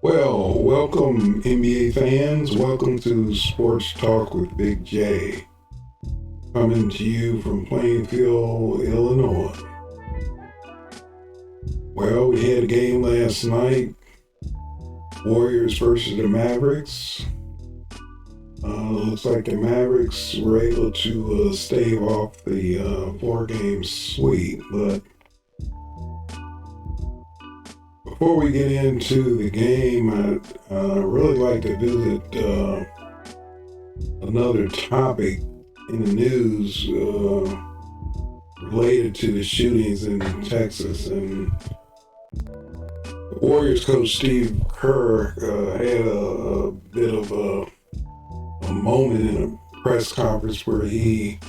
Well, welcome NBA fans. Welcome to Sports Talk with Big J. Coming to you from Plainfield, Illinois. Well, we had a game last night. Warriors versus the Mavericks. Looks like the Mavericks were able to stave off the 4-game sweep, but before we get into the game, I'd really like to visit another topic in the news related to the shootings in Texas. And the Warriors coach Steve Kerr had a bit of a moment in a press conference where he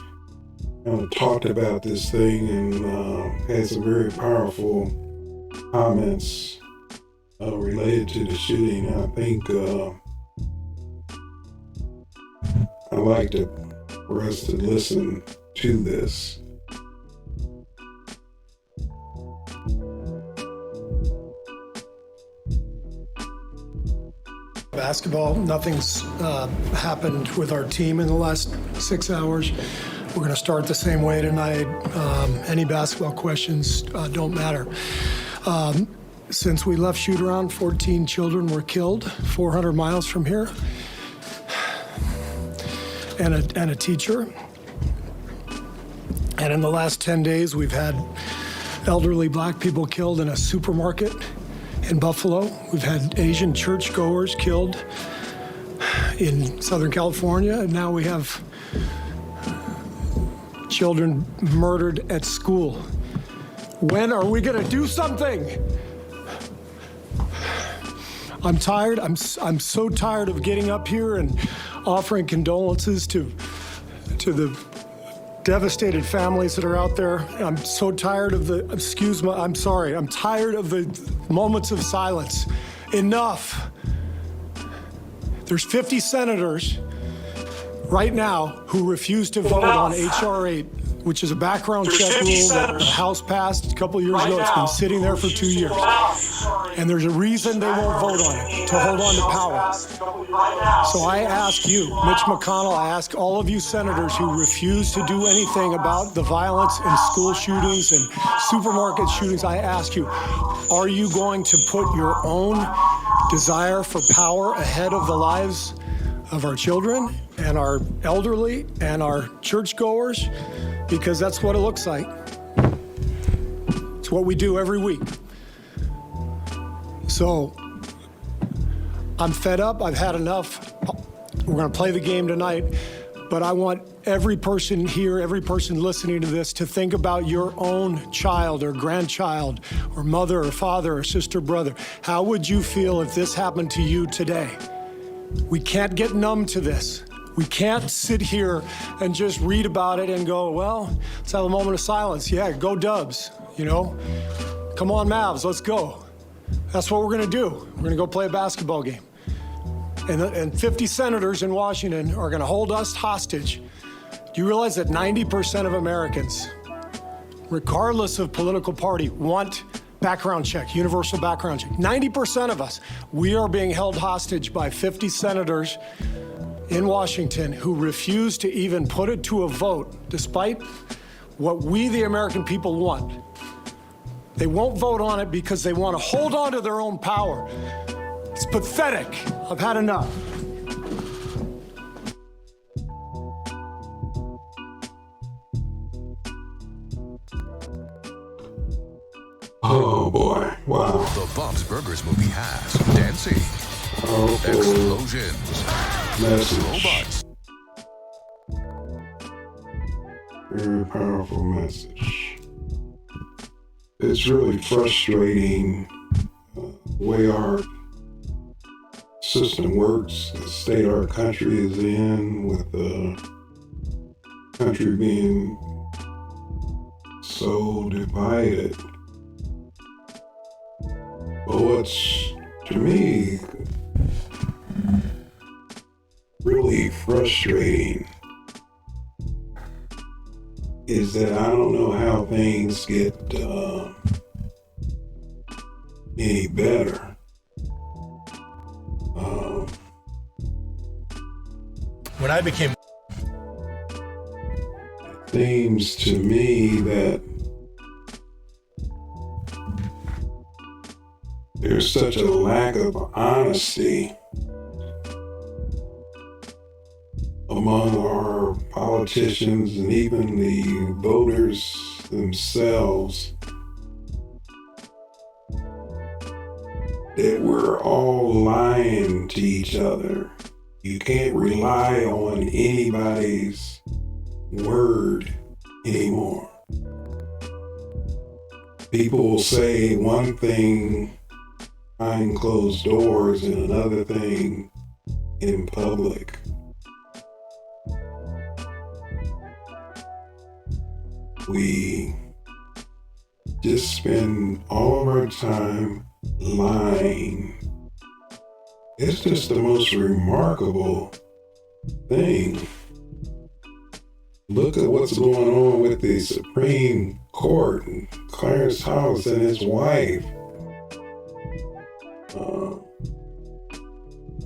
talked about this thing and had some very powerful comments related to the shooting. I think I'd like for us to listen to this. Basketball, nothing's happened with our team in the last 6 hours. We're going to start the same way tonight. Any basketball questions don't matter. Since we left shoot-around, 14 children were killed 400 miles from here, and a teacher. And in the last 10 days, we've had elderly black people killed in a supermarket in Buffalo. We've had Asian churchgoers killed in Southern California, and now we have children murdered at school. When are we going to do something? I'm tired. I'm so tired of getting up here and offering condolences to the devastated families that are out there. I'm so tired of I'm tired of the moments of silence. Enough. There's 50 senators right now who refuse to vote on H.R. 8, which is a background check rule that the House passed a couple of years ago. It's been sitting there for 2 years. And there's a reason they won't vote on it, to hold on to power. So I ask you, Mitch McConnell, I ask all of you senators who refuse to do anything about the violence and school shootings and supermarket shootings, I ask you, are you going to put your own desire for power ahead of the lives of our children and our elderly and our churchgoers? Because that's what it looks like. It's what we do every week. So I'm fed up. I've had enough. We're going to play the game tonight. But I want every person here, every person listening to this, to think about your own child or grandchild or mother or father or sister, brother. How would you feel if this happened to you today? We can't get numb to this. We can't sit here and just read about it and go, well, let's have a moment of silence. Yeah, go Dubs, Come on, Mavs, let's go. That's what we're going to do. We're going to go play a basketball game. And 50 senators in Washington are going to hold us hostage. Do you realize that 90% of Americans, regardless of political party, want background check, universal background check? 90% of us, we are being held hostage by 50 senators in Washington who refuse to even put it to a vote, despite what we, the American people, want. They won't vote on it because they want to hold on to their own power. It's pathetic. I've had enough. Oh boy, wow. The Bob's Burgers movie has dancing, explosions, robots. Very powerful message. It's really frustrating the way our system works, the state our country is in, with the country being so divided. But what's, to me, really frustrating is that I don't know how things get any better. when I became... It seems to me that there's such a lack of honesty among our politicians and even the voters themselves that we're all lying to each other. You can't rely on anybody's word anymore. People will say one thing behind closed doors and another thing in public. We just spend all of our time lying. It's just the most remarkable thing. Look at what's going on with the Supreme Court and Clarence Thomas and his wife.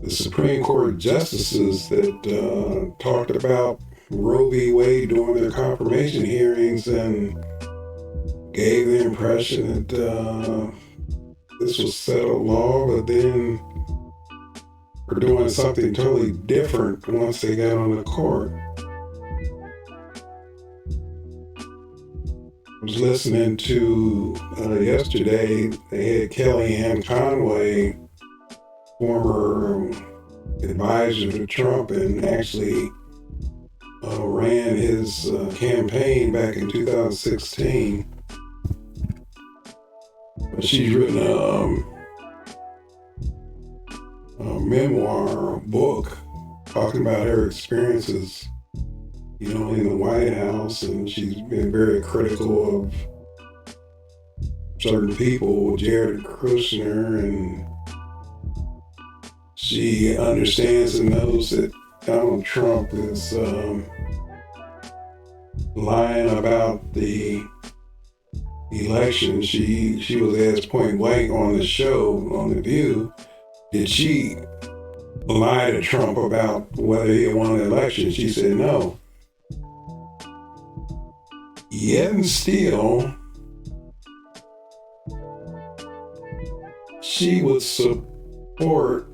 The Supreme Court justices that talked about Roe v. Wade during their confirmation hearings and gave the impression that this was settled law, but then were doing something totally different once they got on the court. I was listening to yesterday, they had Kellyanne Conway, former advisor to Trump, and actually ran his campaign back in 2016. She's written a memoir, a book, talking about her experiences, you know, in the White House, and she's been very critical of certain people, Jared Kushner, and she understands and knows that Donald Trump is lying about the election. She was asked point blank on the show, on The View, did she lie to Trump about whether he won the election? She said no. Yet and still, she would support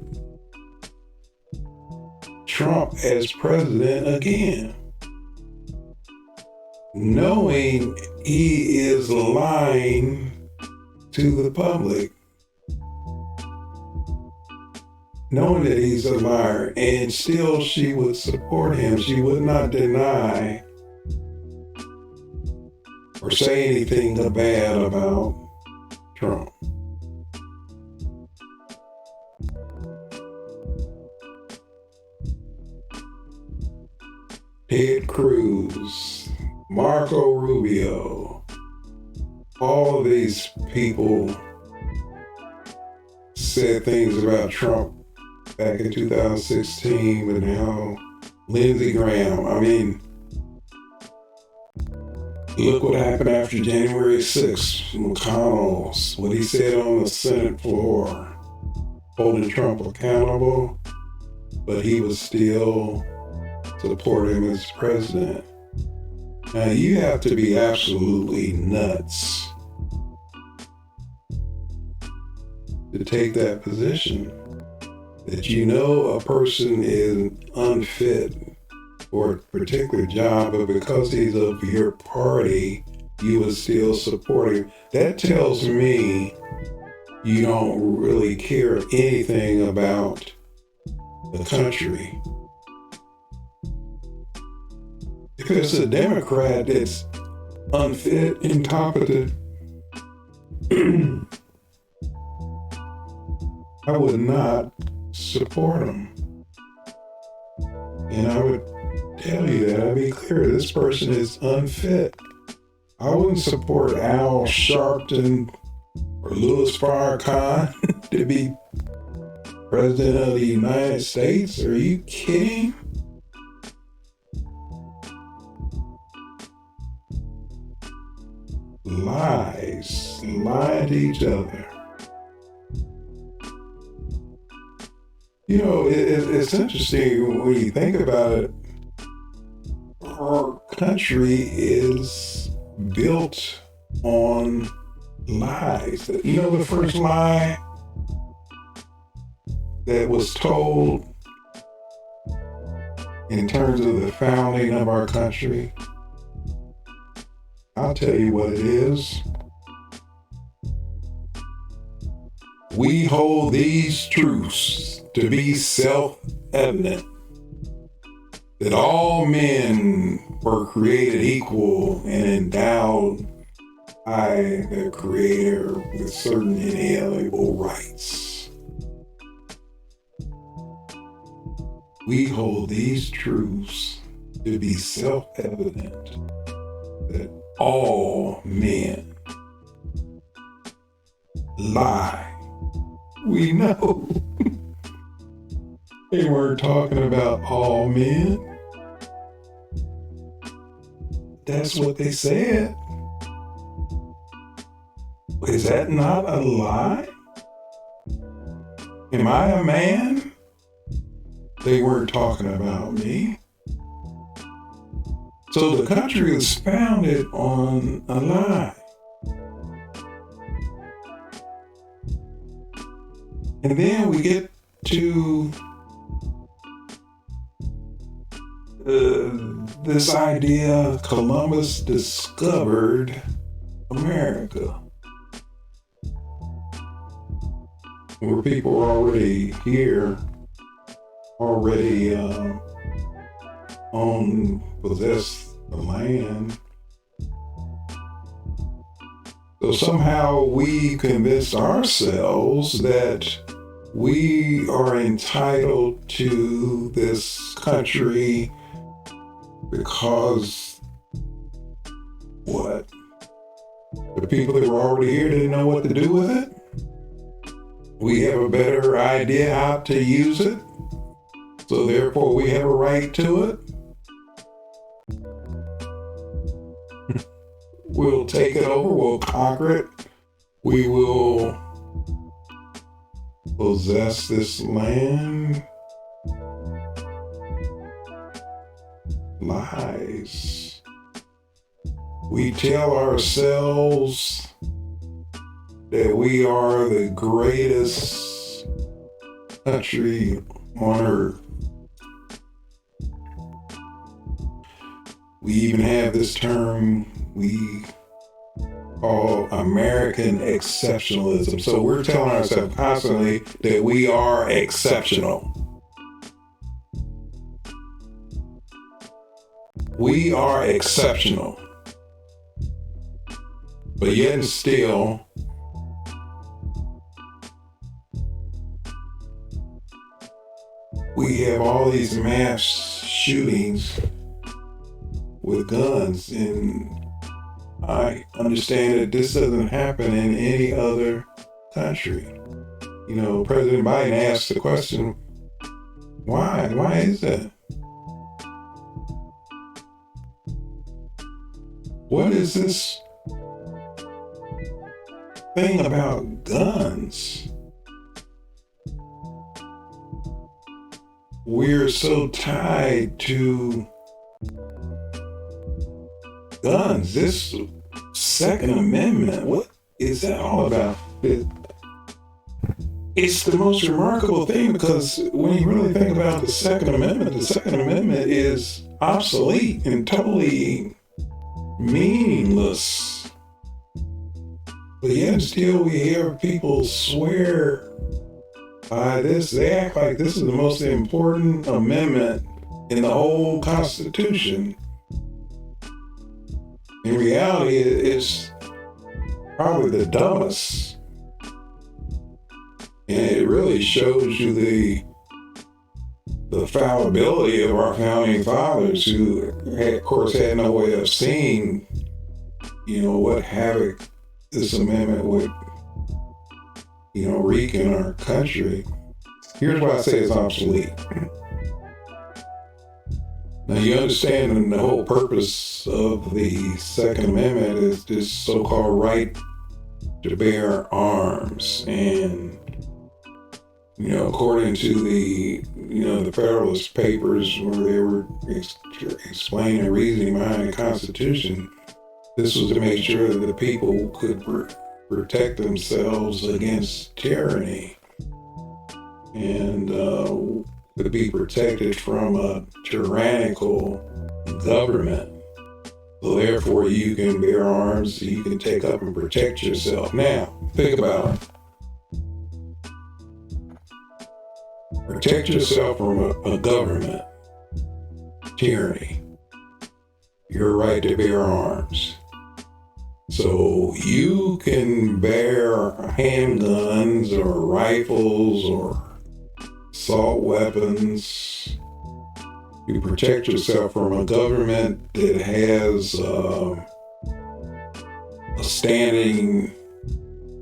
Trump as president again, knowing he is lying to the public, knowing that he's a liar, and still she would support him. She would not deny or say anything bad about Trump. Ted Cruz, Marco Rubio, all of these people said things about Trump back in 2016, but now Lindsey Graham, I mean, look what happened after January 6th. McConnell's, what he said on the Senate floor, holding Trump accountable, but he was still support him as president. Now you have to be absolutely nuts to take that position, that you know a person is unfit for a particular job, but because he's of your party, you would still support him. That tells me you don't really care anything about the country. If it's a Democrat that's unfit, incompetent, I would not support him. And I would tell you that, I'd be clear, this person is unfit. I wouldn't support Al Sharpton or Louis Farrakhan to be president of the United States. Are you kidding? Lies, lying to each other. It's interesting when you think about it. Our country is built on lies. The first lie that was told in terms of the founding of our country, I'll tell you what it is. We hold these truths to be self-evident, that all men were created equal and endowed by their Creator with certain inalienable rights. We hold these truths to be self-evident, that all men lie. We know they weren't talking about all men. That's what they said. Is that not a lie? Am I a man? They weren't talking about me. So the country is founded on a lie. And then we get to this idea Columbus discovered America. Where people were already here, already possessed the land. So somehow we convinced ourselves that we are entitled to this country because what? The people that were already here didn't know what to do with it? We have a better idea how to use it, so therefore we have a right to it. We'll take it over, we'll conquer it, we will possess this land. Lies. We tell ourselves that we are the greatest country on earth. We even have this term we call American exceptionalism. So we're telling ourselves constantly that we are exceptional. We are exceptional. But yet and still, we have all these mass shootings with guns, and I understand that this doesn't happen in any other country. President Biden asked the question, why? Why is that? What is this thing about guns? We're so tied to guns. This Second Amendment, what is that all about? It's the most remarkable thing, because when you really think about the Second Amendment is obsolete and totally meaningless. But yet still we hear people swear by this. They act like this is the most important amendment in the whole Constitution. In reality, it's probably the dumbest. And it really shows you the fallibility of our founding fathers, who, of course, had no way of seeing, what havoc this amendment would, wreak in our country. Here's why I say it's obsolete. Now, you understand the whole purpose of the Second Amendment is this so-called right to bear arms. And, according to the Federalist Papers, where they were explaining the reasoning behind the Constitution, this was to make sure that the people could protect themselves against tyranny and to be protected from a tyrannical government. So therefore, you can bear arms, you can take up and protect yourself. Now, think about it. Protect yourself from a government, tyranny, your right to bear arms. So you can bear handguns or rifles or assault weapons to protect yourself from a government that has a standing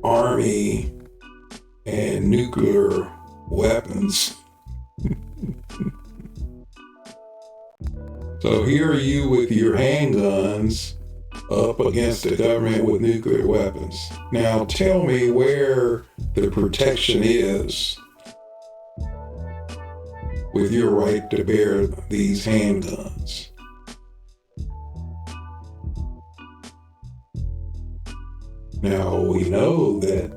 army and nuclear weapons. So here are you with your handguns up against the government with nuclear weapons. Now tell me where the protection is with your right to bear these handguns. Now we know that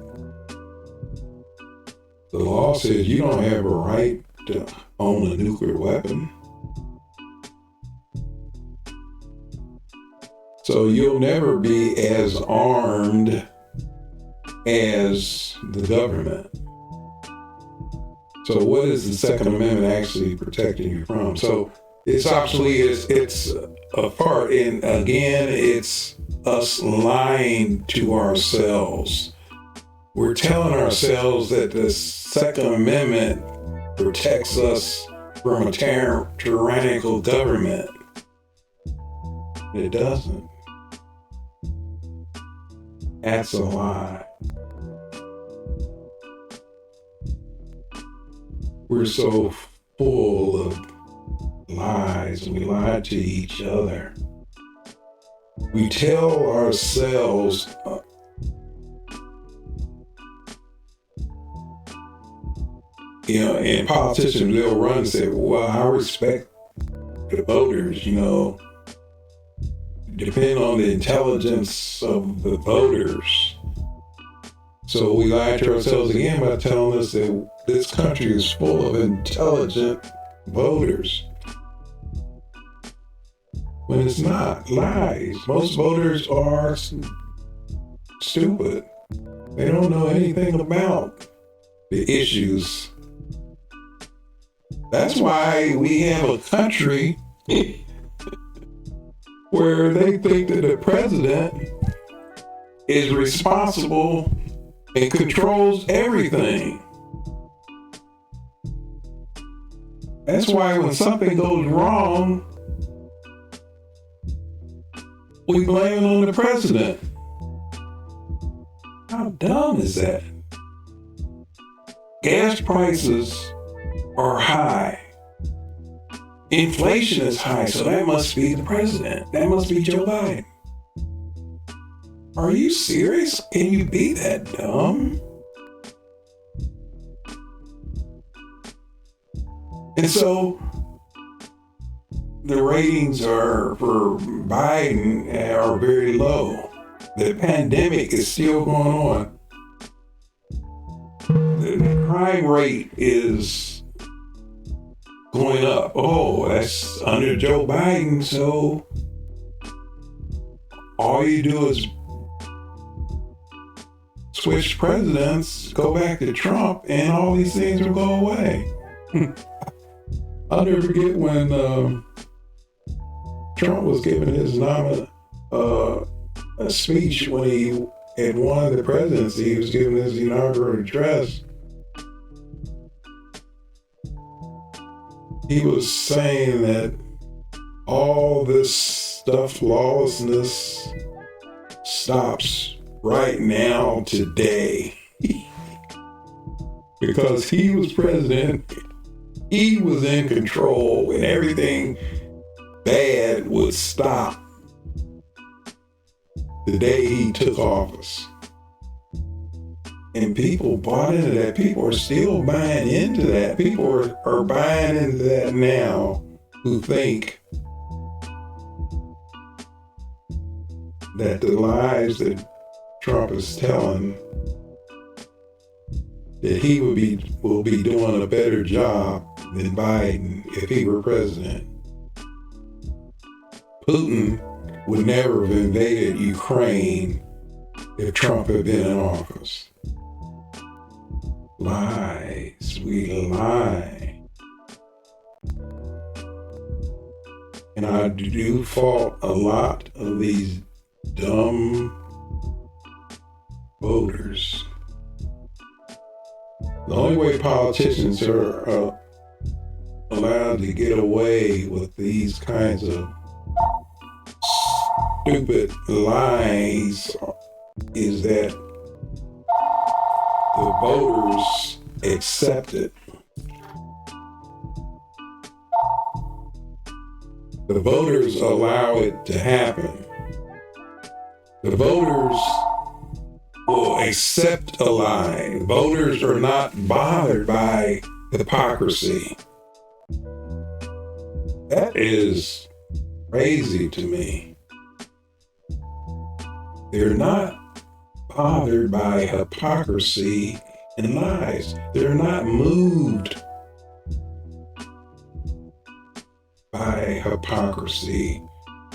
the law says you don't have a right to own a nuclear weapon. So you'll never be as armed as the government. So what is the Second Amendment actually protecting you from? So it's obsolete, it's a part, and again, it's us lying to ourselves. We're telling ourselves that the Second Amendment protects us from a tyrannical government. It doesn't. That's a lie. We're so full of lies, and we lie to each other. We tell ourselves and politicians, they'll run and say, well, I respect the voters, depend on the intelligence of the voters. So we lie to ourselves again by telling us that this country is full of intelligent voters. When it's not. Lies. Most voters are stupid. They don't know anything about the issues. That's why we have a country where they think that the president is responsible and controls everything. That's why when something goes wrong, we blame it on the president. How dumb is that? Gas prices are high. Inflation is high, so that must be the president. That must be Joe Biden. Are you serious? Can you be that dumb? And so the ratings are for Biden are very low. The pandemic is still going on. The crime rate is going up. Oh, that's under Joe Biden, so all you do is switch presidents, go back to Trump, and all these things will go away. I'll never forget when Trump was giving his a speech when he had won the presidency. He was giving his inaugural address. He was saying that all this stuff, lawlessness, stops right now, today. Because he was president, he was in control, and everything bad would stop the day he took office. And people bought into that. People are still buying into that. People are buying into that now who think that the lies that Trump is telling, that he will be doing a better job than Biden if he were president. Putin would never have invaded Ukraine if Trump had been in office. Lies, we lie. And I do fault a lot of these dumb voters. The only way politicians are allowed to get away with these kinds of stupid lies is that the voters accept it. The voters allow it to happen. The voters will accept a lie. Voters are not bothered by hypocrisy. That is crazy to me. They're not bothered by hypocrisy and lies. They're not moved by hypocrisy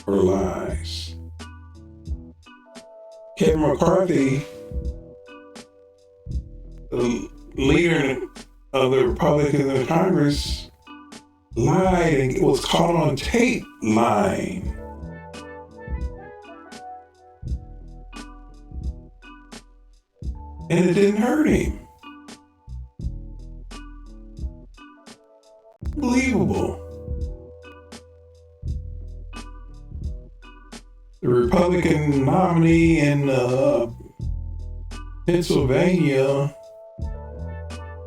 or lies. Kevin McCarthy, the leader of the Republicans in Congress, lied and was caught on tape lying. And it didn't hurt him. Unbelievable. The Republican nominee in Pennsylvania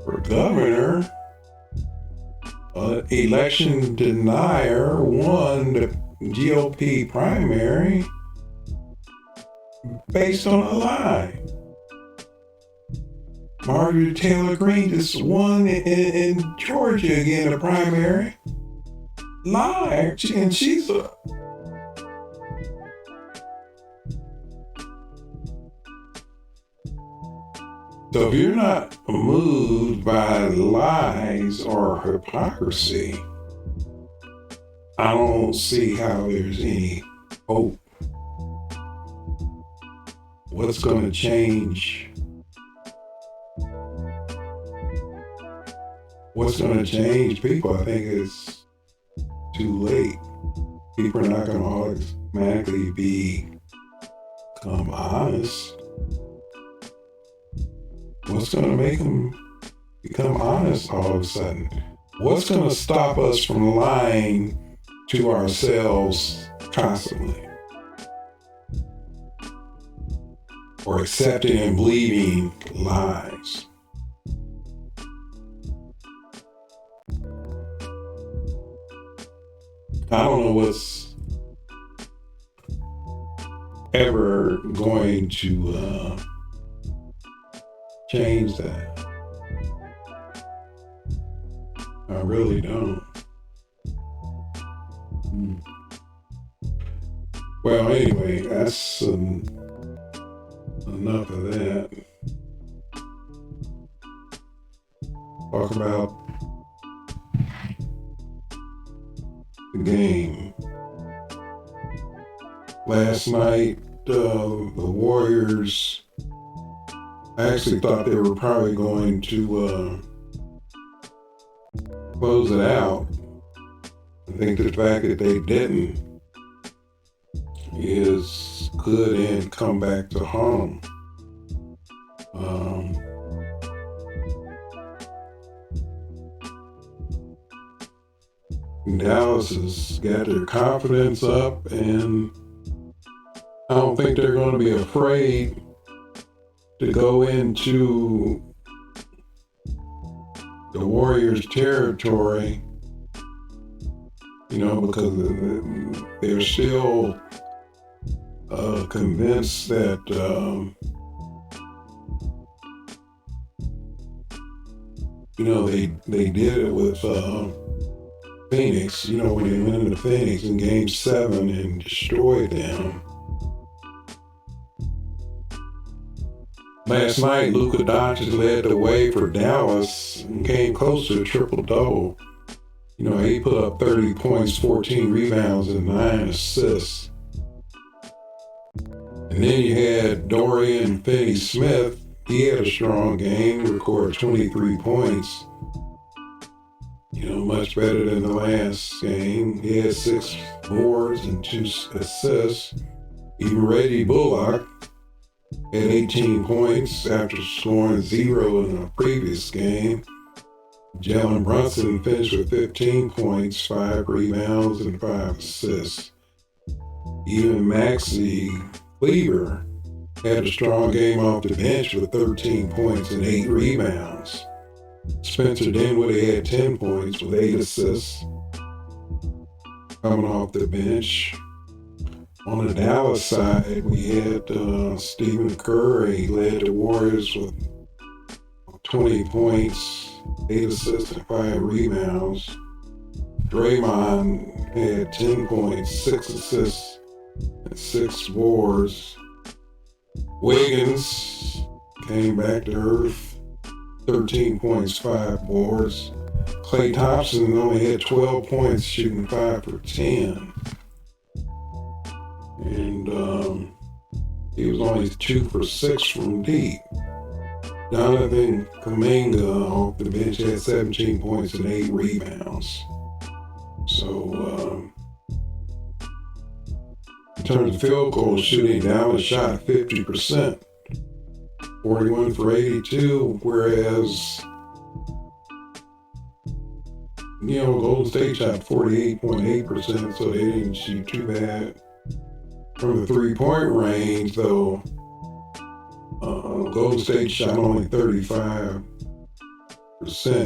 for governor, election denier, won the GOP primary based on a lie. Marjorie Taylor Greene just won in Georgia again, the primary. Lie. And she's a... So if you're not moved by lies or hypocrisy, I don't see how there's any hope. What's going to change? What's going to change people? I think it's too late. People are not going to automatically become honest. What's going to make them become honest all of a sudden? What's going to stop us from lying to ourselves constantly? Or accepting and believing lies? I don't know what's ever going to change that. I really don't. Well, anyway, that's enough of that. Talk about the game. Last night, the Warriors, I actually thought they were probably going to close it out. I think the fact that they didn't is good and come back to home. Dallas has got their confidence up, and I don't think they're going to be afraid to go into the Warriors' territory, because they're still convinced that they did it with Phoenix, when they went into Phoenix in Game 7 and destroyed them. Last night, Luka Doncic led the way for Dallas and came close to a triple-double. He put up 30 points, 14 rebounds, and 9 assists. And then you had Dorian Finney-Smith. He had a strong game, recorded 23 points. Much better than the last game. He had 6 boards and 2 assists. Even Reggie Bullock had 18 points after scoring 0 in the previous game. Jalen Brunson finished with 15 points, 5 rebounds, and 5 assists. Even Maxi Kleber had a strong game off the bench with 13 points and 8 rebounds. Spencer Dinwiddie had 10 points with 8 assists coming off the bench. On the Dallas side, we had Stephen Curry led the Warriors with 20 points, 8 assists, and 5 rebounds. Draymond had 10 points, 6 assists, and 6 boards. Wiggins came back to earth, 13 points, 5 boards. Klay Thompson only had 12 points, shooting 5 for 10. And he was only 2 for 6 from deep. Jonathan Kuminga off the bench had 17 points and 8 rebounds. So, in terms of field goal shooting, Dallas shot 50%, 41 for 82, whereas, Golden State shot 48.8%, so they didn't shoot too bad. From the three-point range, though, Golden State shot only 35%.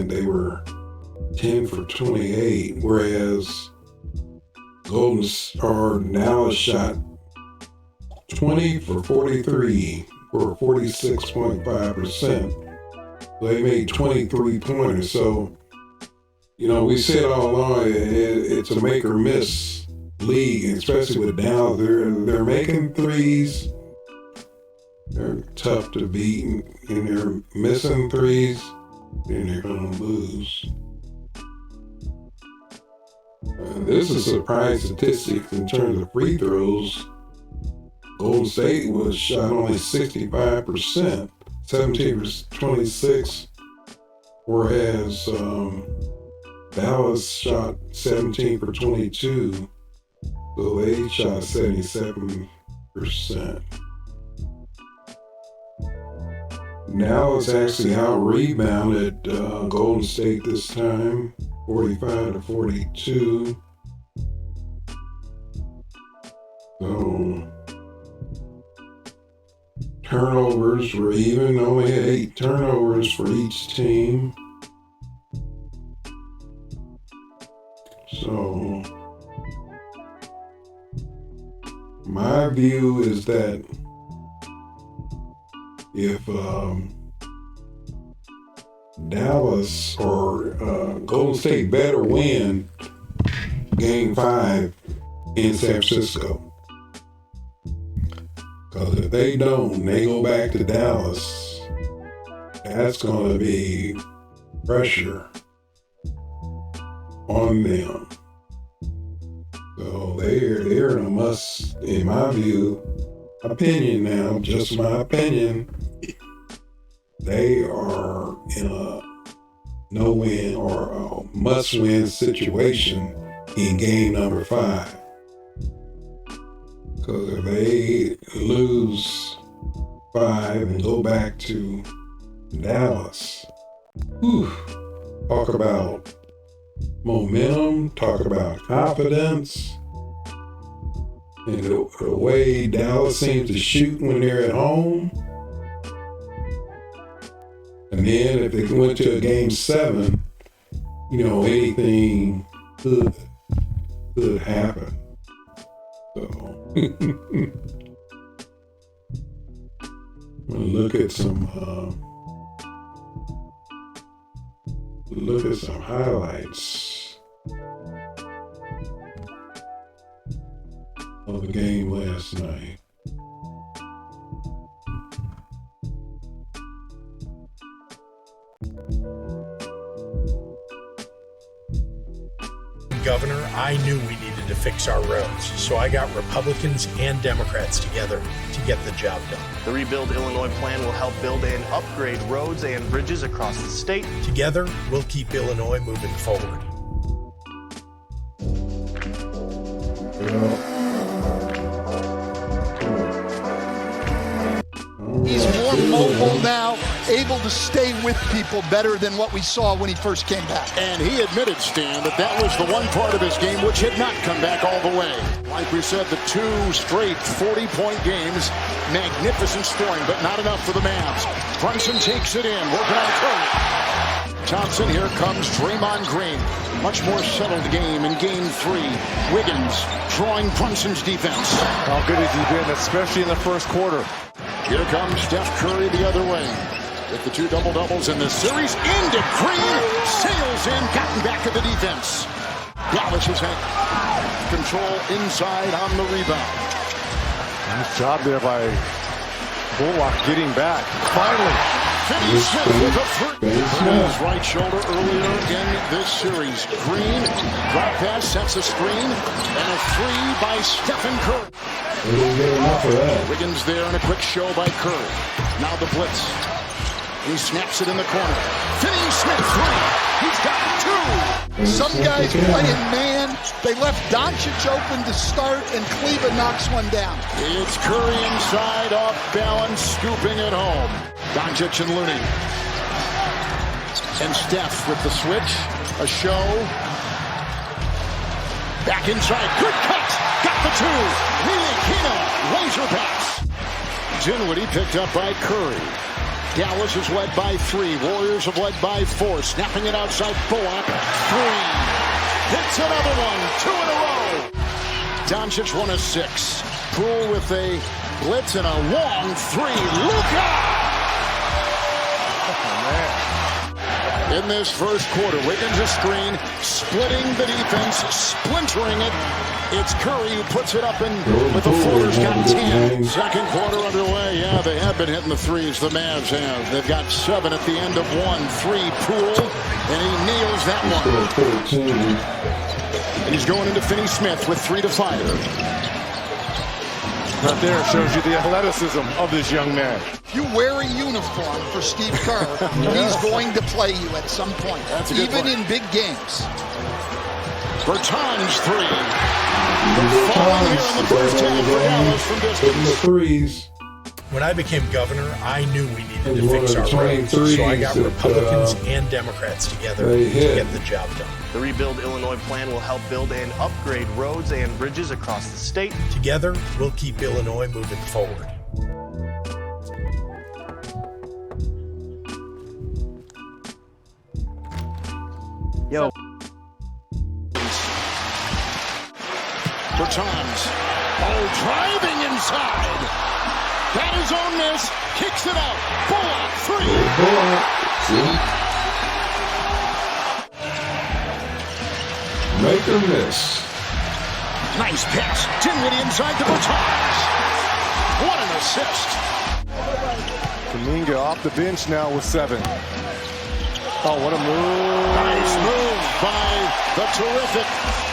They were 10 for 28, whereas Dallas shot 20 for 43 for 46.5%. They made 23 pointers. So, we said all along it's a make or miss league, especially with Dallas. They're making threes. They're tough to beat, and they're missing threes, then they're going to lose. This is a surprise statistic in terms of free throws. Golden State was shot only 65%, 17 for 26, whereas Dallas shot 17 for 22, so they shot 77%. Dallas actually out-rebounded Golden State this time, 45 to 42. So, turnovers were even, only had 8 turnovers for each team. So, my view is that if Dallas or Golden State better win Game 5 in San Francisco. Because if they don't, they go back to Dallas, that's going to be pressure on them. So they're in a must, in my view, opinion now, just my opinion, they are in a no-win or a must-win situation in game number 5. Because if they lose 5 and go back to Dallas, talk about momentum, talk about confidence, and the way Dallas seems to shoot when they're at home. And then if they went to a game 7, anything could happen. So, I'm gonna look at some look at some highlights of the game last night. Governor, I knew we needed to fix our roads, so I got Republicans and Democrats together to get the job done. The Rebuild Illinois plan will help build and upgrade roads and bridges across the state. Together, we'll keep Illinois moving forward. He's more mobile now, able to stay with people better than what we saw when he first came back. And he admitted, Stan, that that was the one part of his game which had not come back all the way. Like we said, the 2 straight 40-point games, magnificent scoring, but not enough for the Mavs. Brunson takes it in, working on Curry. Thompson, here comes Draymond Green. Much more settled game in game 3. Wiggins drawing Brunson's defense. How good has he been, especially in the first quarter? Here comes Steph Curry the other way. With the 2 double-doubles in this series, into Green, sails in, gotten back to the defense. Dallas has had control inside on the rebound. Nice job there by Bullock getting back. Finally. Finney Smith with a three. On his right shoulder earlier in this series. Green, drop pass, sets a screen, and a 3 by Stephen Curry. They didn't get enough of that. Wiggins there and a quick show by Curry. Now the blitz. He snaps it in the corner. Finney Smith 3. He's got 2. Some guys playing man. They left Doncic open to start, and Kleba knocks one down. It's Curry inside, off balance, scooping it home. Doncic and Looney. And Steph with the switch. A show. Back inside. Good cut. Got the 2. Ntilikina. Laser pass. Dinwiddie picked up by Curry. Dallas is led by 3. Warriors have led by 4. Snapping it outside. Bullock. 3. Hits another one. 2 in a row. Doncic 1 of 6. Poole with a blitz and a long 3. Luka! In this first quarter, Wiggins a screen, splitting the defense, splintering it. It's Curry who puts it up, and with the floaters got 10. Second quarter underway. Yeah, they have been hitting the threes. The Mavs have. They've got 7 at the end of 1. 3 Poole, and he nails that one. And he's going into Finney Smith with 3 to fire. Right there shows you the athleticism of this young man. If you wear a uniform for Steve Kerr, he's going to play you at some point, even in big games. Bertans 3. Falling here in the first 10 for Dallas from distance. The threes. When I became governor, I knew we needed to fix our roads, so I got Republicans and Democrats together to get the job done. The Rebuild Illinois plan will help build and upgrade roads and bridges across the state. Together, we'll keep Illinois moving forward. Yo. Bertans. Oh, driving inside. Got his own miss. Kicks it out. Bullock 3. Make or miss. Nice pass. Dinwiddie inside to Bertans. What an assist. Kuminga off the bench now with 7. Oh, what a move. Nice move by the terrific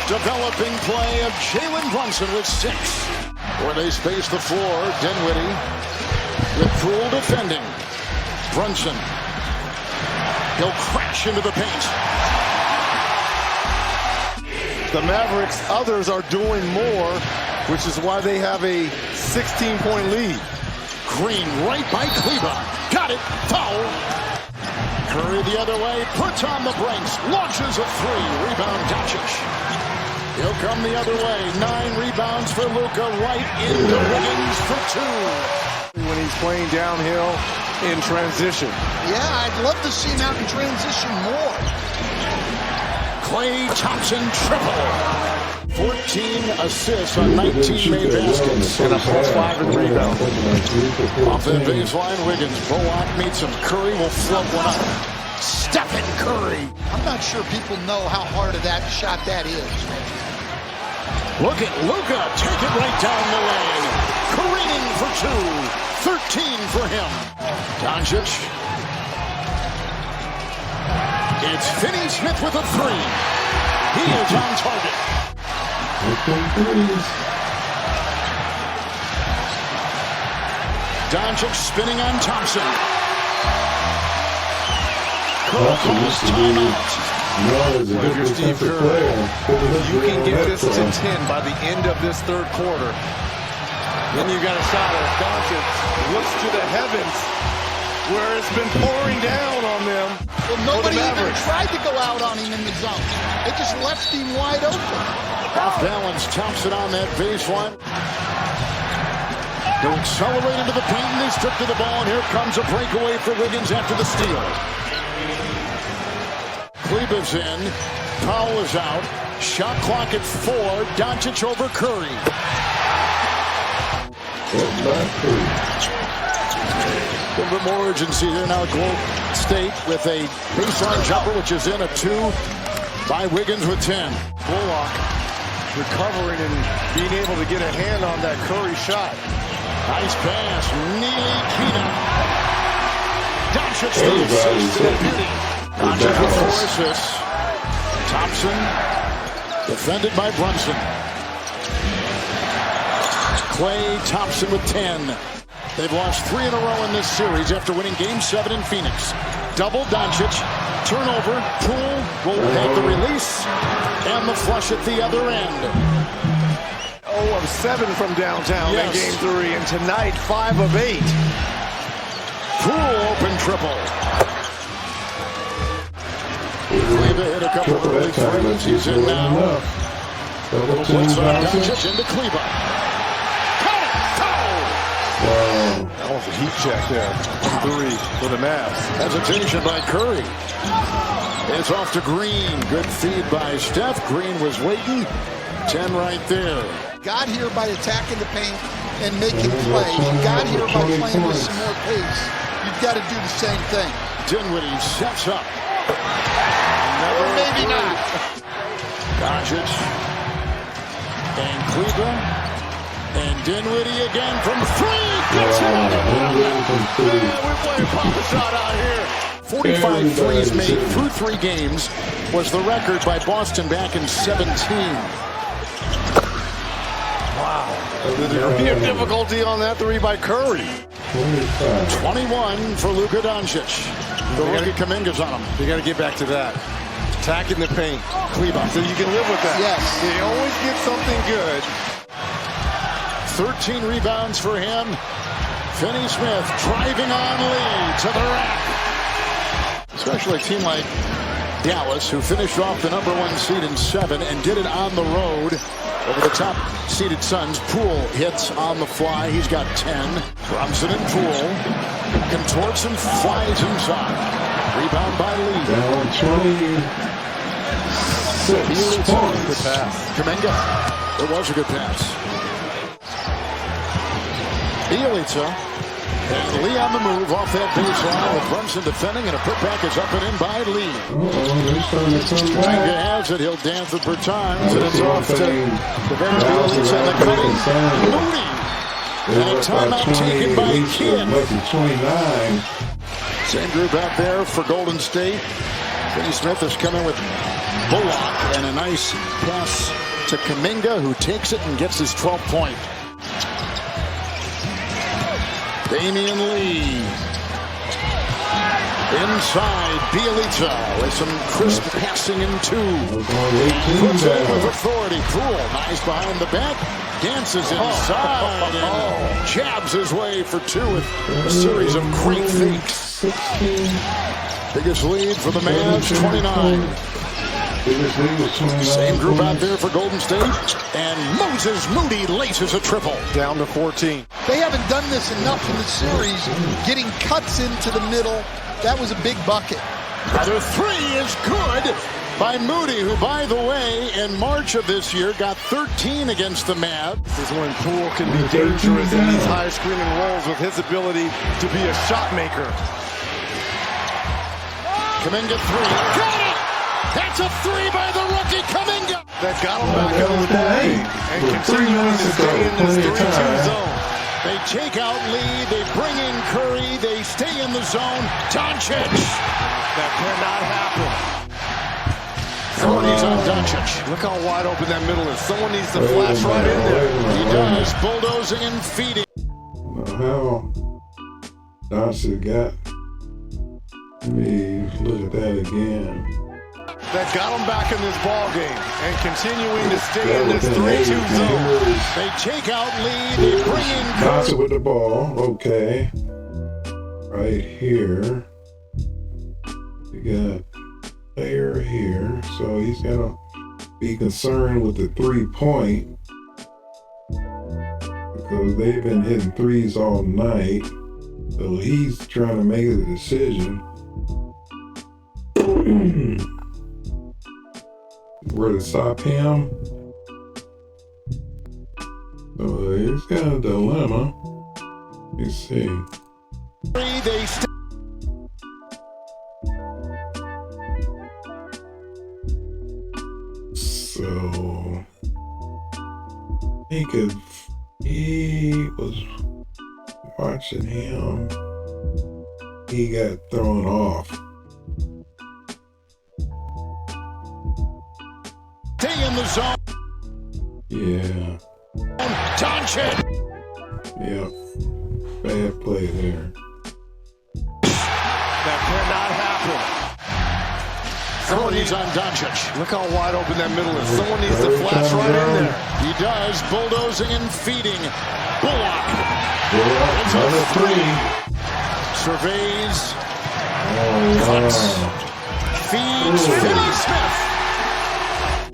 developing play of Jalen Brunson with 6. Where they space the floor, Dinwiddie with Poole defending. Brunson. He'll crash into the paint. The Mavericks, others are doing more, which is why they have a 16-point lead. Green right by Kleba. Got it. Foul. Curry the other way. Puts on the brakes. Launches a 3. Rebound Doncic. He'll come the other way. 9 rebounds for Luka. Right into Wiggins for 2. When he's playing downhill in transition. Yeah, I'd love to see him out in transition more. Klay Thompson triple. 14 assists on 19 made baskets. And a +5 in rebound. Off the baseline, Wiggins. Bullock meets him. Curry will flip one up. Stephen Curry. I'm not sure people know how hard of that shot that is. Look at Luka, take it right down the lane. Careening for two, 13 for him. Doncic. It's Finney Smith with a three. He is on target. Doncic spinning on Thompson. Curl calls timeout. If you're Steve Kerr, you can get this to 10 by the end of this third quarter. Then you got a shot as Doncic looks to the heavens where it's been pouring down on them. Well, nobody even tried to go out on him in the zone. They just left him wide open. Off balance, Thompson on that baseline. He'll accelerate into the paint and they strip to the ball. And here comes a breakaway for Wiggins after the steal. Kleber's in. Powell is out. Shot clock at 4. Doncic over Curry. A little bit more urgency here now. Golden State with a baseline jumper, which is in a 2 by Wiggins with 10. Bullock recovering and being able to get a hand on that Curry shot. Nice pass. Neely Keenan. Doncic the assist to the beauty. Doncic with 4 assists. Thompson defended by Brunson. Clay Thompson with 10. They've lost 3 in a row in this series after winning Game 7 in Phoenix. Double Doncic. Turnover. Poole will have the release and the flush at the other end. 0 of 7 from downtown in Game 3, and tonight 5 of 8. Poole open triple. Kleber hit a couple of early threes. He's in now. Blitz on Doncic into Kleber. Cut it! Foul! That was a heat check there. 3 for the Mavs. Hesitation by Curry. It's off to Green. Good feed by Steph. Green was waiting. 10 right there. Got here by attacking the paint and making plays. You got here by playing with some more pace. You've got to do the same thing. Dinwiddie sets up. Or maybe not. Doncic. And Kleber. And Dinwiddie again from 3. Gets it out of the we're playing pop shot out here. 45 threes made through 3 games was the record by Boston back in 17. The degree of difficulty on that 3 by Curry. 21 for Luka Doncic. The rookie Kuminga's on him. You got to get back to that. Attacking the paint. Kleber. So you can live with that. Yes. They always get something good. 13 rebounds for him. Finney Smith driving on Lee to the rack. Especially a team like Dallas, who finished off the #1 seed in 7 and did it on the road over the top-seeded Suns. Poole hits on the fly. He's got 10. Brunson and Poole contorts and flies inside. Rebound by Lee. Down 26 points. Good pass. Kuminga. It was a good pass. Bielitsa. And Lee on the move off that baseline with Brunson defending, and a putback is up and in by Lee. Kuminga has it. He'll dance with Bertans, and it's off to the bench. Bielitsa and the cutting. Moody. And a timeout taken by Kidd. 29. Same group out there for Golden State. Finney Smith is coming with Bullock, and a nice pass to Kuminga, who takes it and gets his 12th point. Damian Lee. Inside, Bielitsa with some crisp passing in 2. Puts it with authority. Poole, nice behind the back. Dances inside and jabs his way for 2 with a series of great fakes. Biggest lead for the Mavs, 29. Same group out there for Golden State. And Moses Moody laces a triple. Down to 14. They haven't done this enough in the series, getting cuts into the middle. That was a big bucket. Another 3 is good by Moody, who, by the way, in March of this year, got 13 against the Mavs. This is when Poole can be dangerous in these high screening roles with his ability to be a shot maker. Kuminga three. Got it! That's a three by the rookie Kuminga. That got him back in the game and continuing to stay in this 3-2 zone. They take out Lee. They bring in Curry. They stay in the zone. Doncic. That cannot happen. He's on Doncic. Look how wide open that middle is. Someone needs to flash right in there. He does. Bulldozing and feeding. How Doncic got. Let me look at that again. That got him back in this ball game and continuing to stay in this 3-2 zone. They take out Lee. They bring in Doncic with the ball. Okay. Right here. You got player here. So he's gonna be concerned with the 3-point because they've been hitting threes all night. So he's trying to make a decision. Where to stop him? So he's got a dilemma. Let me see. They So I think if he was watching him, he got thrown off. stay in the zone. Yeah. Doncic. Yep. Bad play there. That cannot happen. He's on Doncic. Look how wide open that middle is. Someone needs to flash right in there. He does. Bulldozing and feeding. Bullock. It's Another three. Surveys. Cuts. Feeds. Finney Smith.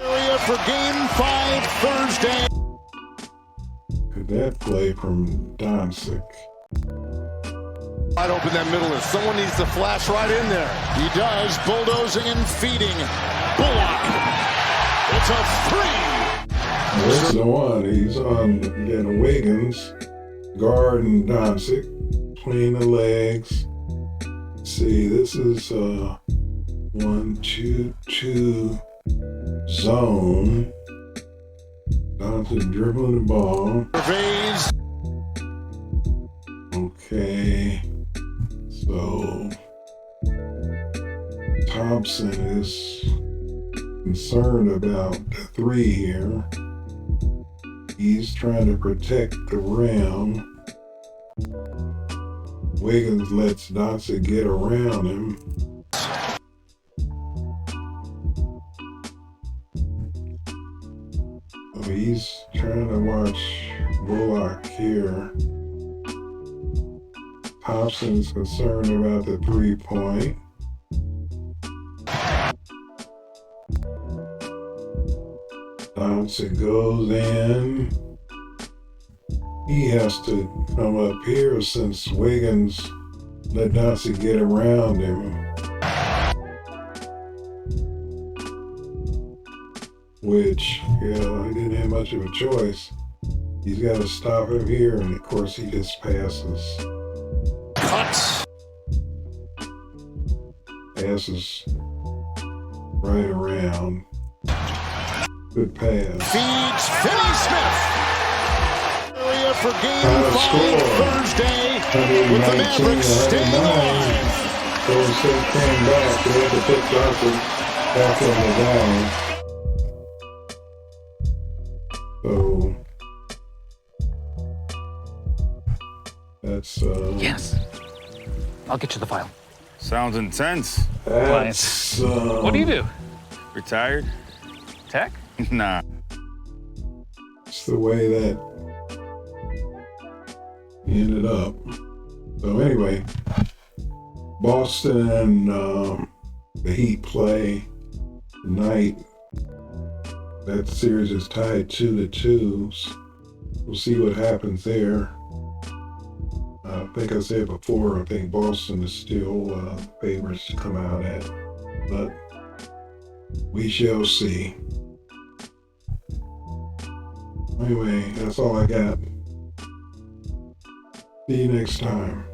Area for Game 5 Thursday. Look at that play from Doncic. Wide open that middle is. Someone needs to flash right in there. He does. Bulldozing and feeding. Bullock. It's a three. This is the one. He's on getting Wiggins, guarding Doncic, between the legs. See, this is 1-2-2 zone. Doncic dribbling the ball. Surveys. Okay. So Thompson is concerned about the three here. He's trying to protect the rim. Wiggins lets Doncic get around him. So he's trying to watch Bullock here. Thompson's concerned about the 3-point. Thompson goes in. He has to come up here since Wiggins let Doncic get around him. Which, he didn't have much of a choice. He's got to stop him here, and of course he just passes. Cuts. Passes right around. Good pass. Feeds Finney Smith. Area for Game 5 Thursday with the Mavericks staying alive. Golden State came back. They had to put Doncic back on the down. So that's Yes. I'll get you the file. Sounds intense. That's What do you do? Retired? Tech? Nah. it's the way that he ended up. So anyway, Boston and the Heat play tonight. That series is tied 2-2. We'll see what happens there. I think I said before, I think Boston is still favorites to come out at, but we shall see. Anyway, that's all I got. See you next time.